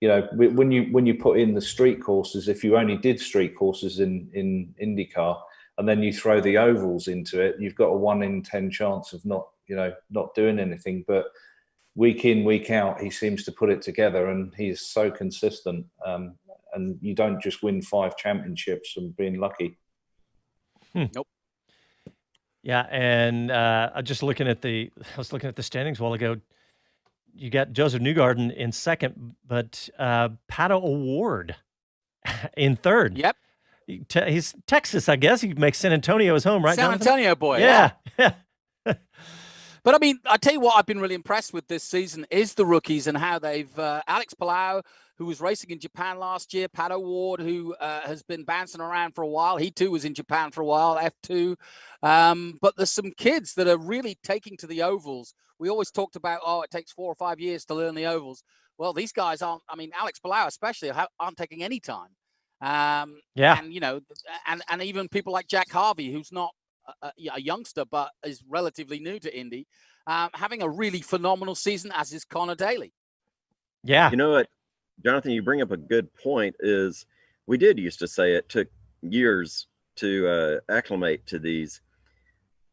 You know, when you put in the street courses, if you only did street courses in IndyCar, and then you throw the ovals into it, you've got a 1 in 10 chance of not doing anything. But week in, week out, he seems to put it together, and he is so consistent. And you don't just win 5 championships and being lucky. Nope. Yeah, and I was looking at the standings a while ago. You got Joseph Newgarden in 2nd, but Pato O'Ward in 3rd. Yep. He's Texas, I guess. He makes San Antonio his home, right? San Jonathan? Antonio boy. Yeah. But I mean, I tell you what, I've been really impressed with this season is the rookies and how they've Alex Palau, who was racing in Japan last year, Pat O'Ward, who has been bouncing around for a while. He too was in Japan for a while, F2. But there's some kids that are really taking to the ovals. We always talked about, it takes 4 or 5 years to learn the ovals. Well, these guys aren't. I mean, Alex Palau especially aren't taking any time. Yeah. And you know, and even people like Jack Harvey, who's not a youngster but is relatively new to Indy, having a really phenomenal season, as is Connor Daly. Yeah. You know what, Jonathan, you bring up a good point. Is we did used to say it took years to acclimate to these,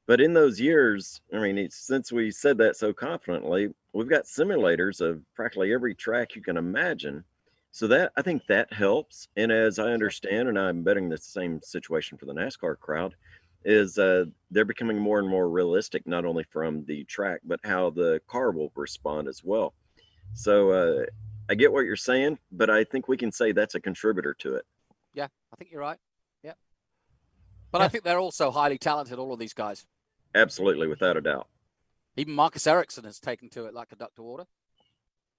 but in those years, I mean, since we said that so confidently, we've got simulators of practically every track you can imagine. So that, I think that helps. And as I understand, and I'm betting the same situation for the NASCAR crowd, is they're becoming more and more realistic, not only from the track, but how the car will respond as well. So I get what you're saying, but I think we can say that's a contributor to it. Yeah, I think you're right. Yeah. But I think they're also highly talented, all of these guys. Absolutely, without a doubt. Even Marcus Ericsson has taken to it like a duck to water.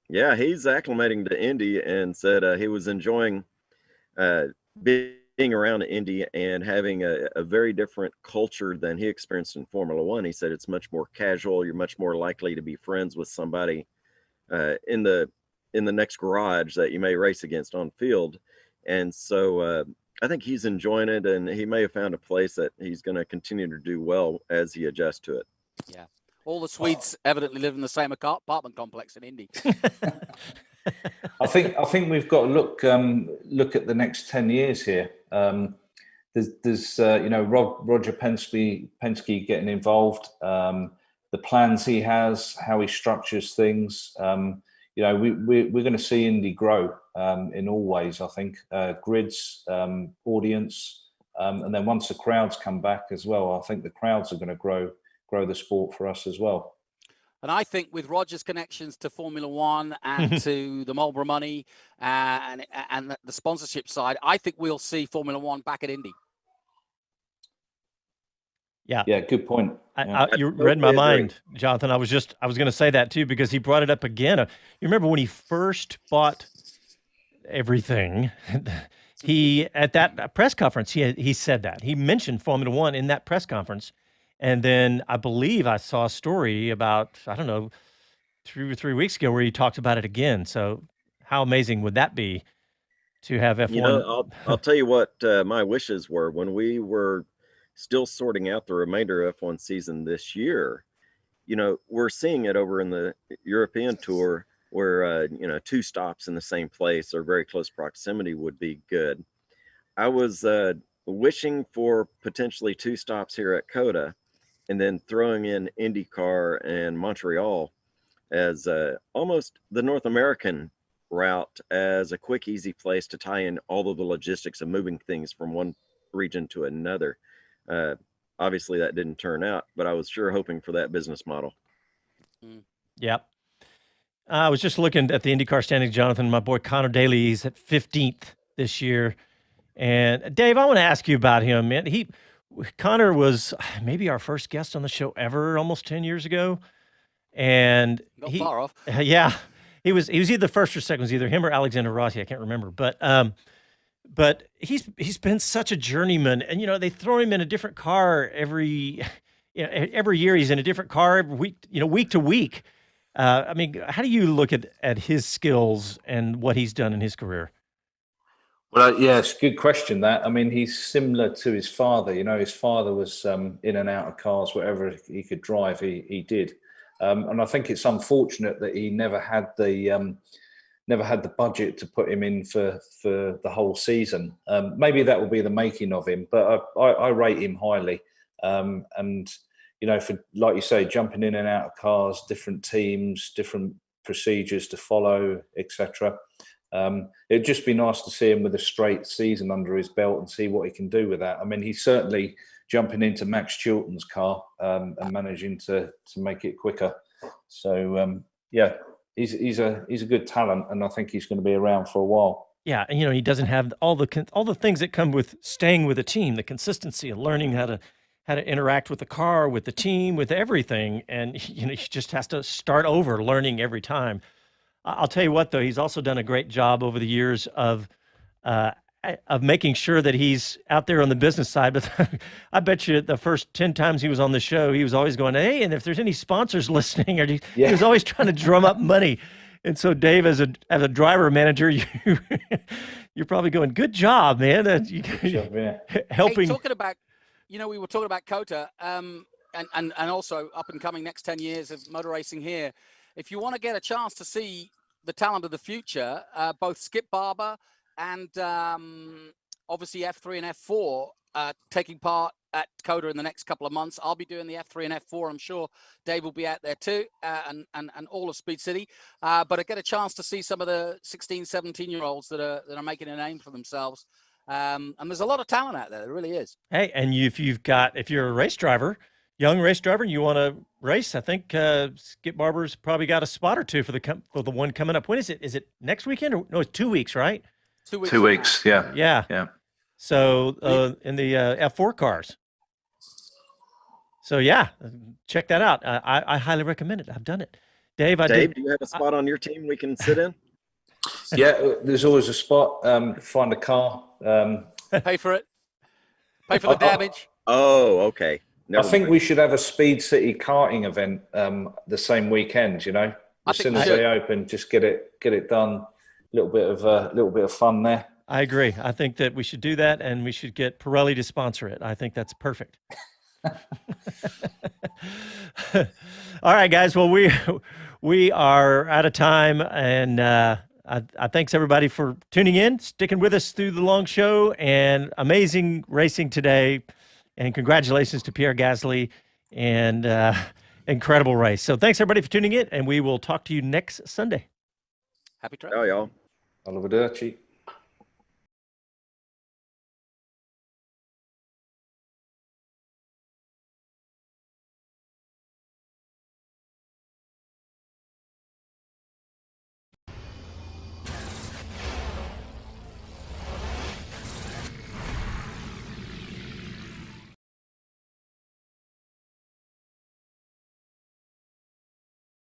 Yeah, he's acclimating to Indy and said he was enjoying being around Indy and having a very different culture than he experienced in Formula One. He said it's much more casual. You're much more likely to be friends with somebody in the next garage that you may race against on field. And so I think he's enjoying it, and he may have found a place that he's going to continue to do well as he adjusts to it. Yeah. All the Swedes evidently live in the same apartment complex in Indy. I think we've got to look at the next 10 years here. There's Roger Penske getting involved, the plans he has, how he structures things. We're going to see Indy grow in all ways. I think grids, audience, and then once the crowds come back as well, I think the crowds are going to grow the sport for us as well. And I think with Roger's connections to Formula One and to the Marlboro money and the sponsorship side, I think we'll see Formula One back at Indy. Yeah, good point. You read my mind, Jonathan. I was going to say that too, because he brought it up again. You remember when he first bought everything, at that press conference, he said that. He mentioned Formula One in that press conference. And then I believe I saw a story about, I don't know, 2 or 3 weeks ago where he talked about it again. So how amazing would that be to have F1? I'll tell you what my wishes were when we were still sorting out the remainder of F1 season this year. We're seeing it over in the European Tour where, 2 stops in the same place or very close proximity would be good. I was wishing for potentially 2 stops here at COTA, and then throwing in IndyCar and Montreal as almost the North American route as a quick, easy place to tie in all of the logistics of moving things from one region to another. Obviously, that didn't turn out, but I was sure hoping for that business model. Yep. I was just looking at the IndyCar standings, Jonathan. My boy Connor Daly, he's at 15th this year. And Dave, I want to ask you about him, man. Connor was maybe our first guest on the show ever, almost 10 years ago, and Not far off. Yeah, he was either the first or second. It was either him or Alexander Rossi. I can't remember, but he's been such a journeyman, and they throw him in a different car every year. He's in a different car every week, week to week. I mean, how do you look at his skills and what he's done in his career? Well, yeah, it's a good question, that. I mean, he's similar to his father. His father was in and out of cars, whatever he could drive, he did. And I think it's unfortunate that he never had the budget to put him in for the whole season. Maybe that will be the making of him, but I rate him highly. And, for, like you say, jumping in and out of cars, different teams, different procedures to follow, etc. It'd just be nice to see him with a straight season under his belt and see what he can do with that. I mean, he's certainly jumping into Max Chilton's car and managing to make it quicker. So he's a good talent, and I think he's going to be around for a while. Yeah, and he doesn't have all the things that come with staying with a team, the consistency of learning how to interact with the car, with the team, with everything, and he just has to start over, learning every time. I'll tell you what, though, he's also done a great job over the years of making sure that he's out there on the business side. But I bet you the first 10 times he was on the show, he was always going, hey, and if there's any sponsors listening, he was always trying to drum up money. And so, Dave, as a driver manager, you're probably going, good job, man. Good job, yeah. Helping. Hey, talking about, we were talking about COTA and also up and coming next 10 years of motor racing here. If you want to get a chance to see the talent of the future, both Skip Barber and obviously F3 and F4 taking part at COTA in the next couple of months. I'll be doing the F3 and F4. I'm sure Dave will be out there too, and all of Speed City. But I get a chance to see some of the 16, 17-year-olds that are making a name for themselves. And there's a lot of talent out there. There really is. Hey, and if you're a race driver, young race driver, and you want to race, I think Skip Barber's probably got a spot or two for the one coming up. When is it? Is it next weekend? Or no, it's 2 weeks, right? 2 weeks. 2 weeks, yeah. Yeah. So in the F4 cars. So yeah, check that out. I highly recommend it. I've done it. Dave, do you have a spot on your team we can sit in? Yeah, there's always a spot. Find a car. Pay for it. Pay for the damage. Oh, okay. I think we should have a Speed City karting event the same weekend. As soon as they open, just get it done. A little bit of fun there. I agree. I think that we should do that, and we should get Pirelli to sponsor it. I think that's perfect. All right, guys. Well, we are out of time, and I thanks everybody for tuning in, sticking with us through the long show, and amazing racing today. And congratulations to Pierre Gasly, and incredible race. So thanks everybody for tuning in, and we will talk to you next Sunday. Happy track. Ciao, y'all. Arrivederci.